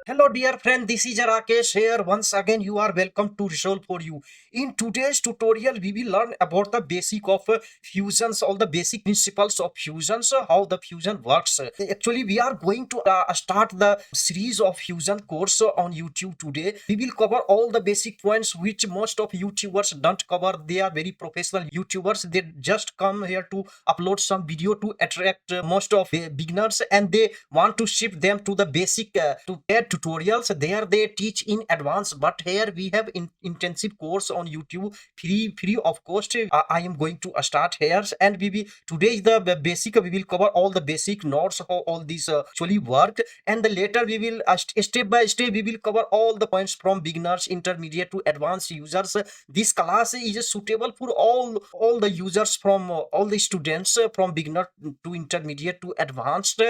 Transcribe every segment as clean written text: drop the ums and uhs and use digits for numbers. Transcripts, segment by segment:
Hello, dear friend. This is Rakesh here. Once again, you are welcome to Resolve for You. In today's tutorial, we will learn about the basic of fusions, all the basic principles of fusions, how the fusion works. Actually, we are going to start the series of fusion course on YouTube today. We will cover all the basic points which most of YouTubers don't cover. They are very professional YouTubers. They just come here to upload some video to attract most of beginners, and they want to shift them to the basic to their tutorials. There they teach in advance, but here we have intensive course on YouTube, free of cost. I am going to start here, and we will today is the basic. We will cover all the basic notes, how all these actually work, and the later we will step by step we will cover all the points from beginners, intermediate to advanced users. This class is suitable for all the users, from all the students, from beginner to intermediate to advanced.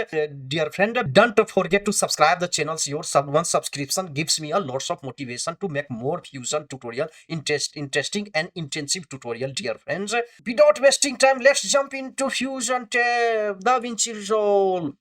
Dear friend, don't forget to subscribe the channels. Your one subscription gives me a lots of motivation to make more fusion tutorial, interesting and intensive tutorial, dear friends. Without wasting time, let's jump into fusion tab, DaVinci Resolve.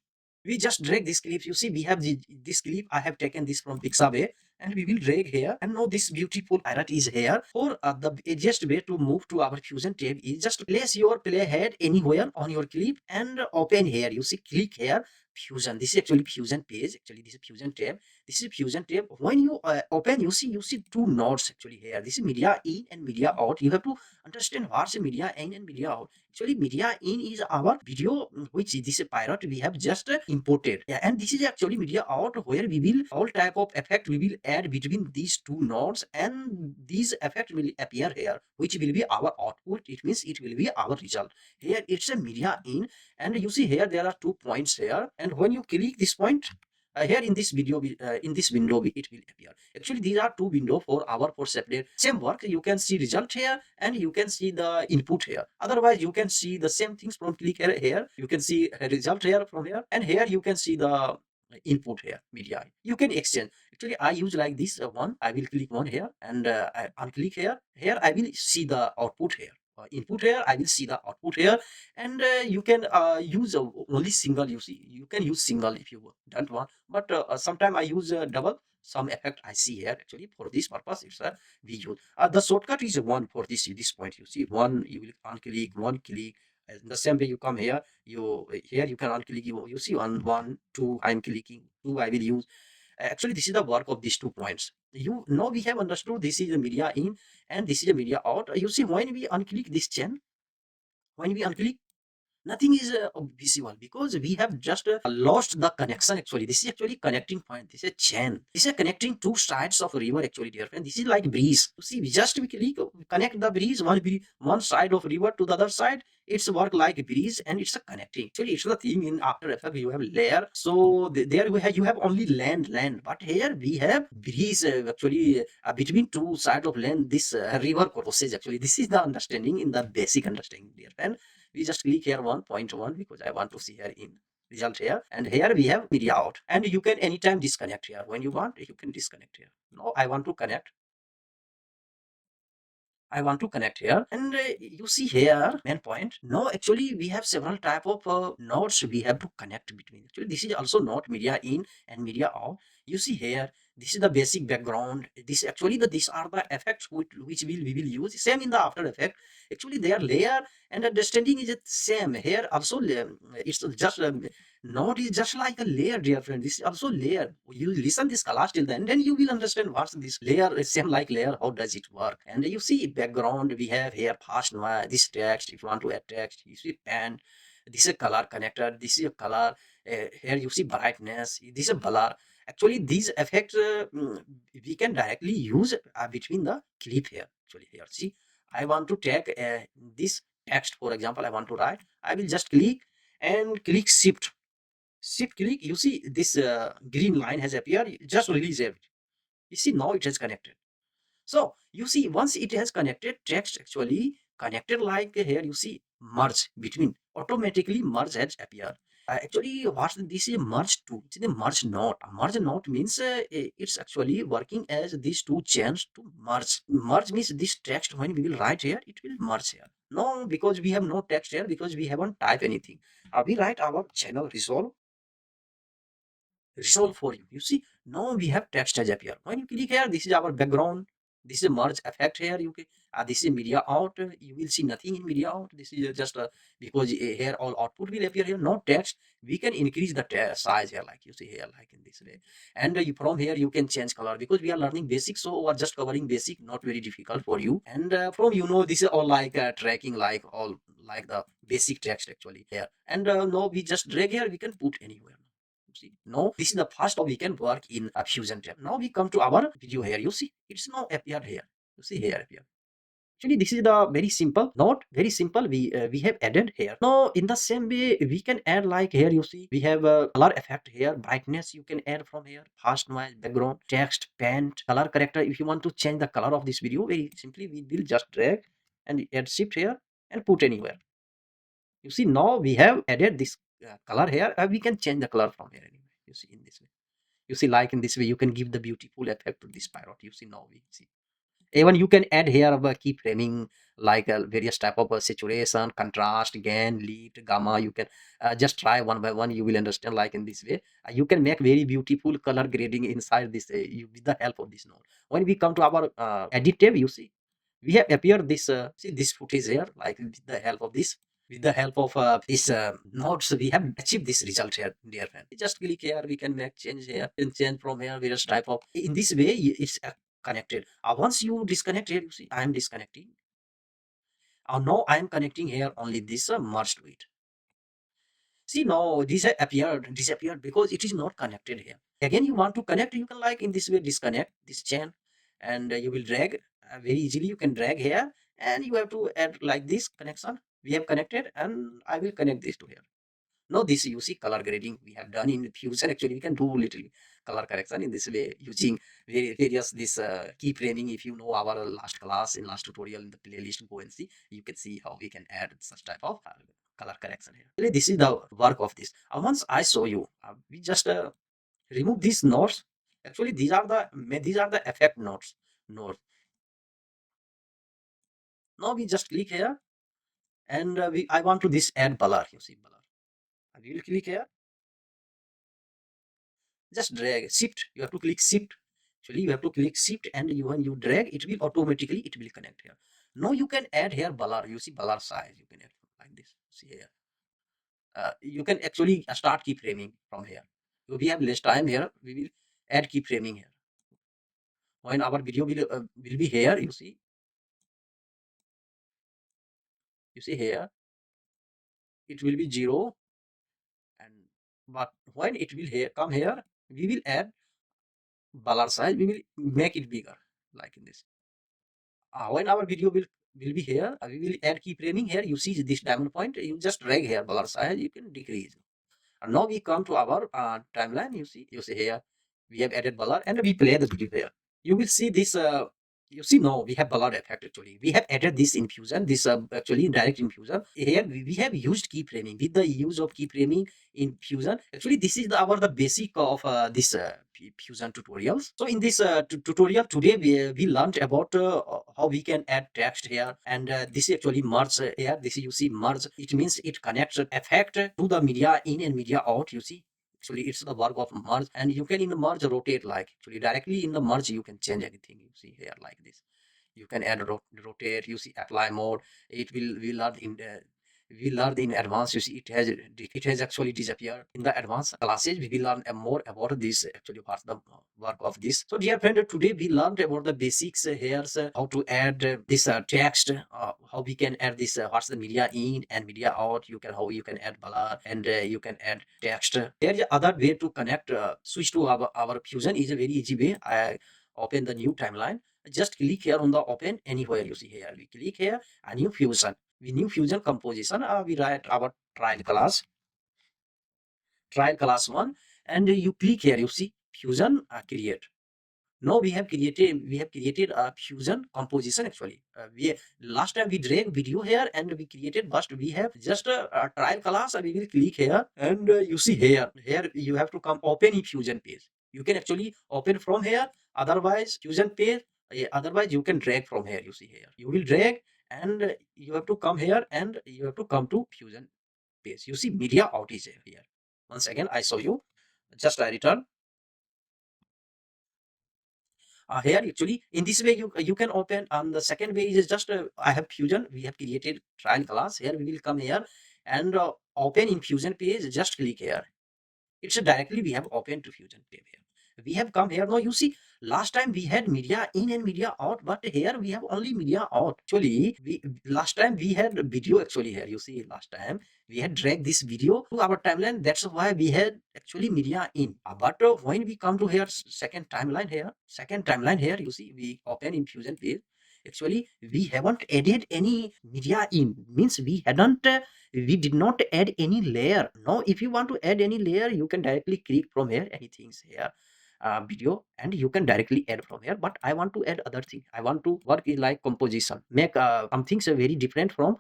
We just drag this clip. You see, we have this clip. I have taken this from Pixabay, and we will drag here. And now this beautiful pirate is here. For the easiest way to move to our fusion tab is just place your playhead anywhere on your clip and open here. You see, click here. Fusion. This is actually fusion page. Actually, this is fusion tab. This is fusion tab. When you open, you see two nodes actually here. This is media in and media out. You have to understand what's media in and media out. Actually, media in is our video, which this pirate we have just imported. Yeah, and this is actually media out, where we will all type of effect we will add between these two nodes, and these effect will appear here, which will be our output. It means it will be our result. Here it's a media in, and you see here there are 2 points here, and when you click this point, here in this video in this window it will appear. Actually, these are two window for our for separate same work. You can see result here, and you can see the input here. Otherwise, you can see the same things from click here. You can see a result here from here, and here you can see the input here, media. You can exchange. Actually, I use like this one. I will click one here, and I unclick here. Here I will see the output here. Input here, I will see the output here, and you can use only single. You can use single if you don't want, but sometimes I use double. Some effect I see here. Actually, for this purpose it's a we use the shortcut is one. For this point, you see one, you will unclick one, click. The same way you come here, you here you can unclick. You see one two, I'm clicking two, I will use. Actually, this is the work of these 2 points. You know, we have understood this is a media in and this is a media out. You see, when we unclick this chain, when we unclick, nothing is visible, because we have just lost the connection. Actually, this is actually connecting point. This is a chain. This is connecting two sides of a river. Actually, dear friend, this is like breeze. You see, we click, connect the breeze, one side of river to the other side. It's work like a breeze, and it's a connecting. Actually, it's the thing in After Effects. You have layer, so there you have only land. But here we have breeze. Actually, between two sides of land, this river crosses. Actually, this is the understanding in the basic understanding, dear friend. We just click here 1.1, because I want to see here in result here, and here we have media out, and you can anytime disconnect here. When you want, you can disconnect here. No, I want to connect here, and you see here main point. No, actually we have several type of nodes we have to connect between. Actually, this is also not media in and media out. You see here, this is the basic background. This actually these are the effects which we will use. Same in the After Effect. Actually, their layer and understanding is the same here. Also, it's just node is just like a layer, dear friend. This is also layer. You listen this class till then you will understand what's this layer. Is same like layer. How does it work? And you see background. We have here past noise. This text. If you want to add text, you see pen. This is a color connector. This is a color. Here you see brightness. This is a blur. Actually, these effects we can directly use between the clip here. Actually, here see, I want to take this text. For example, I want to write. I will just click and click shift click. You see this green line has appeared. Just release it. You see, now it has connected. So you see, once it has connected, text actually connected. Like here you see merge between, automatically merge has appeared. Actually, what this is merge to? It's the merge node. Merge node means it's actually working as these two chains to merge. Merge means this text, when we will write here, it will merge here. No, because we have no text here, because we haven't typed anything. We write our channel resolve. resolve for you. You see, now we have text as appear. When you click here, this is our background. This is merge effect here. You can, this is media out. You will see nothing in media out. This is just because here all output will appear here, not text. We can increase the size here, like you see here, like in this way. And you, from here you can change color because we are learning basic, so we are just covering basic, not very difficult for you. And from this is all like tracking, like all like the basic text actually here. And now we just drag here. We can put anywhere. See, now this is the first we can work in a fusion tab. Now we come to our video here. You see, it's now appeared here. You see here appear. Actually, this is the very simple, not very simple. We have added here. Now, in the same way, we can add like here. You see, we have a color effect here, brightness. You can add from here, fast noise, background, text, paint, color corrector. If you want to change the color of this video, very simply, we will just drag and add shift here and put anywhere. You see, now we have added this color here. We can change the color from here anyway. You see, in this way. You see, like in this way, you can give the beautiful effect to this pirate. You see, now we see. Even you can add here a keyframing, like various type of saturation, contrast, gain, lift, gamma. You can just try one by one. You will understand, like in this way. You can make very beautiful color grading inside this with the help of this node. When we come to our edit tab, you see we have appeared this see this footage here, like with the help of this, with the help of this nodes, we have achieved this result here, dear friend. Just click here, we can make change here and change from here various type of, in this way it's connected. Once you disconnect here, you see I am disconnecting. Now I am connecting here only this merge to it. See, now this disappeared because it is not connected here. Again, you want to connect, you can like in this way disconnect this chain, and you will drag very easily. You can drag here, and you have to add like this connection. We have connected, and I will connect this to here. Now this you see color grading we have done in Fusion. Actually, we can do little color correction in this way using various this keyframing. If you know our last class in last tutorial in the playlist, go and see. You can see how we can add such type of color correction here. Actually, this is the work of this. Once I show you, we just remove these nodes. Actually, these are the effect nodes. Now we just click here, and I want to this add blur. You see blur. I will click here. Just drag shift. You have to click shift. Actually, you have to click shift, and when you drag, it will automatically connect here. Now you can add here blur. You see blur size. You can add like this. See here. You can actually start keyframing from here. So we have less time here. We will add keyframing here. When our video will be here, you see. You see here, it will be 0, and but when it will here come here, we will add blur size. We will make it bigger, like in this. When our video will be here, we will add keyframing here. You see this diamond point, you just drag here blur size, you can decrease. And now we come to our timeline. You see here we have added blur, and we play the video here. You will see this you see now we have blur effect. Actually, we have added this infusion, this actually direct infusion here. We have used keyframing. With the use of keyframing in Fusion, actually this is the basic of this Fusion tutorials. So in this tutorial today, we learned about how we can add text here, and this is actually merge here. This is, you see, merge. It means it connects effect to the media in and media out. You see, actually it's the work of merge, and you can in the merge rotate, like actually directly in the merge you can change anything. You see here like this. You can add rotate. You see apply mode. It will learn in the, we learned in advance. You see it has actually disappeared in the advanced classes. We will learn more about this, actually what's the work of this. So dear friend, today we learned about the basics here, how to add this text, how we can add this what's the media in and media out. You can, how you can add blur, and you can add text. There is other way to connect, switch to our Fusion is a very easy way. I open the new timeline, just click here on the open anywhere. You see here, we click here a new Fusion. We new Fusion composition. We write our trial class 1, and you click here. You see Fusion create. Now we have created a Fusion composition. Actually, we last time we drag video here and we created, but we have just a trial class, and we will click here, and you see here you have to come open in Fusion page. You can actually open from here. Otherwise, Fusion page. Otherwise, you can drag from here. You see here. You will drag, and you have to come here, and you have to come to Fusion page. You see media out is here. Once again, I show you. Just I return. Here actually in this way you can open, and the second way is just I have Fusion, we have created trial class. Here we will come here and open in Fusion page, just click here. It's directly we have opened to Fusion tab here. We have come here now. You see, last time we had media in and media out, but here we have only media out. Actually, we last time we had video actually here. You see, last time we had dragged this video to our timeline. That's why we had actually media in. But when we come to here, second timeline here, you see, we open in Fusion page. Actually, we haven't added any media in. Means we did not add any layer. Now if you want to add any layer, you can directly click from here, anything here, video, and you can directly add from here. But I want to add other thing. I want to work in like composition, make some things are very different from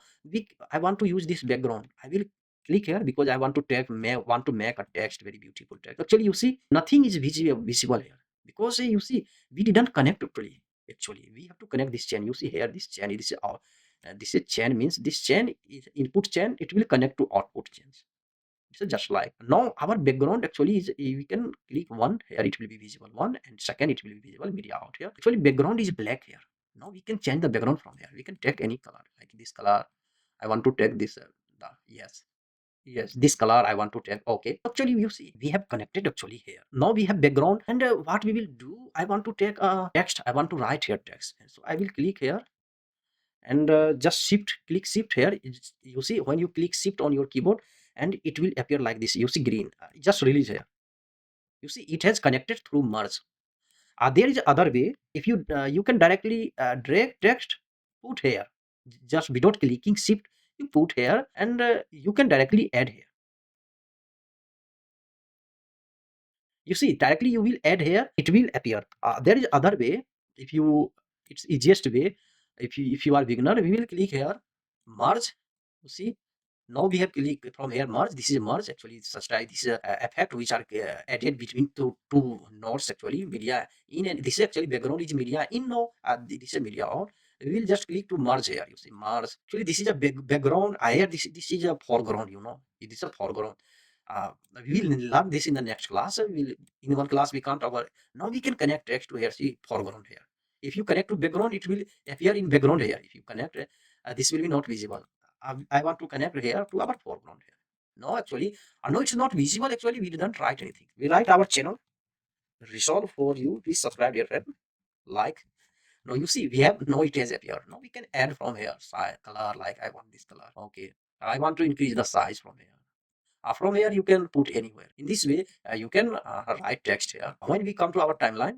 I want to use this background. I will click here because I want to want to make a text, very beautiful text. Actually you see nothing is visible here because you see we didn't connect properly. Actually we have to connect this chain. You see here, this chain, this is chain, means this chain is input chain, it will connect to output chains. So just like now our background actually is, we can click one here, it will be visible one, and second it will be visible media out here. Actually background is black here. Now we can change the background from here. We can take any color, like this color. I want to take this yes, this color I want to take. Okay, actually you see we have connected actually here. Now we have background, and what we will do, I want to take a text, I want to write here text. So I will click here and just click shift here. You see when you click shift on your keyboard, and it will appear like this. You see green, just release here. You see it has connected through merge. There is other way. If you can directly drag text, put here, just without clicking shift, you put here, and you can directly add here. You see directly you will add here, it will appear. There is other way. If you It's easiest way. If you are beginner, we will click here merge. You see, now we have clicked from here merge. This is merge. Actually it's such like this is a effect which are added between two nodes. Actually media in, and this is actually background is media in now, this is media out. We will just click to merge here. You see merge. Actually this is a background. I here this is a foreground. It is a foreground. We will learn this in the next class. In one class we can't cover. Now we can connect text to here. See foreground here. If you connect to background, it will appear in background here. If you connect, this will be not visible. I want to connect here to our foreground here. No, actually, no, it's not visible. Actually, we didn't write anything. We write our channel. Resolve for you. Please subscribe, dear friend. Like. No, you see, we have no, it has appeared. Now we can add from here size, color. Like I want this color. Okay, I want to increase the size from here. From here, you can put anywhere. In this way, you can write text here. When we come to our timeline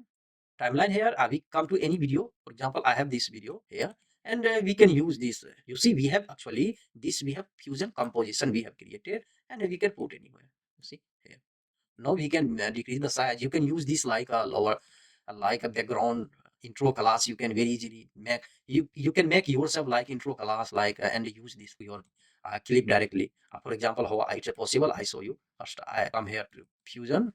here, we come to any video. For example, I have this video here, and we can use this. You see, we have actually this. We have fusion composition we have created, and we can put anywhere. You see here. Now we can decrease the size. You can use this like a lower, like a background intro class. You can very easily make you can make yourself like intro class like and use this for your clip directly. For example, how it's possible, I show you. First I come here to fusion,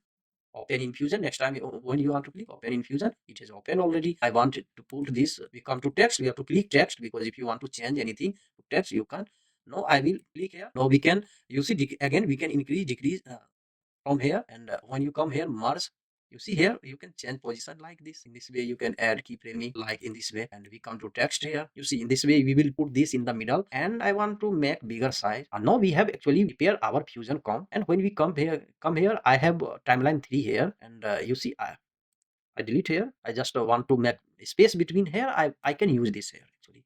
open in fusion. Next time when you want to click open in fusion, it is open already. I wanted to put this. We come to text, we have to click text, because if you want to change anything to text, you can. Now I will click here. Now we can, you see, again we can increase decrease from here. And when you come here merge, you see here you can change position like this. In this way you can add keyframing like in this way. And we come to text here. You see in this way we will put this in the middle, and I want to make bigger size. And now we have actually prepared our fusion comp. And when we come here, I have timeline 3 here. And you see I delete here. I just want to make space between here. I can use this here actually.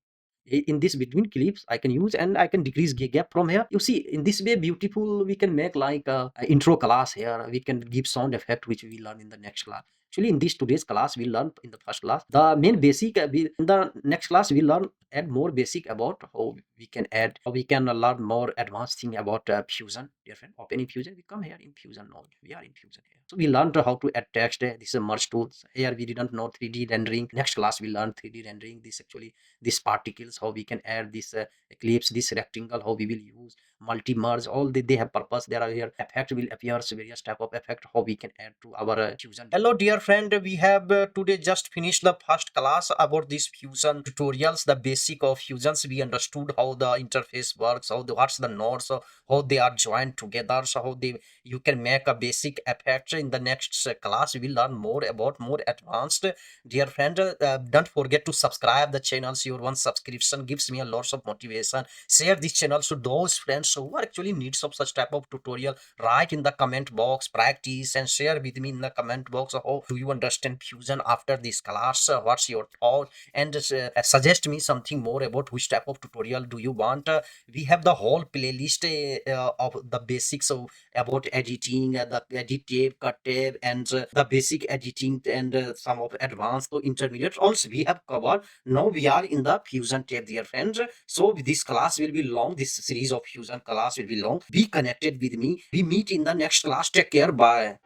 In this between clips I can use, and I can decrease gap from here. You see in this way beautiful we can make like a intro class here. We can give sound effect, which we learn in the next class. Actually in this today's class we learn in the first class the main basic. In the next class we learn add more basic about how we can add, how we can learn more advanced thing about fusion. Dear friend, open in fusion, we come here in fusion node. We are in fusion here. So we learned how to add text. This is a merge tools. Here we didn't know 3D rendering. Next class we learn 3D rendering. This actually these particles, how we can add this eclipse, this rectangle, how we will use multi merge. All they have purpose. There are here effect will appear, so various type of effect how we can add to our fusion. Hello dear dear friend, we have today just finished the first class about these fusion tutorials, the basic of fusions. We understood how the interface works, what's the nodes, how they are joined together, so how they you can make a basic effect. In the next class, we will learn more about more advanced. Dear friend, don't forget to subscribe the channels. Your one subscription gives me a lot of motivation. Share this channel to those friends who are actually needs of such type of tutorial. Write in the comment box, practice, and share with me in the comment box how do you understand fusion after this class. What's your thought, and suggest me something more about which type of tutorial do you want. We have the whole playlist of the basics of about editing, the edit tab, cut tab, and the basic editing, and some of advanced to intermediate also we have covered. Now we are in the fusion tab, dear friends. So this class will be long. This series of fusion class will be long. Be connected with me. We meet in the next class. Take care. Bye.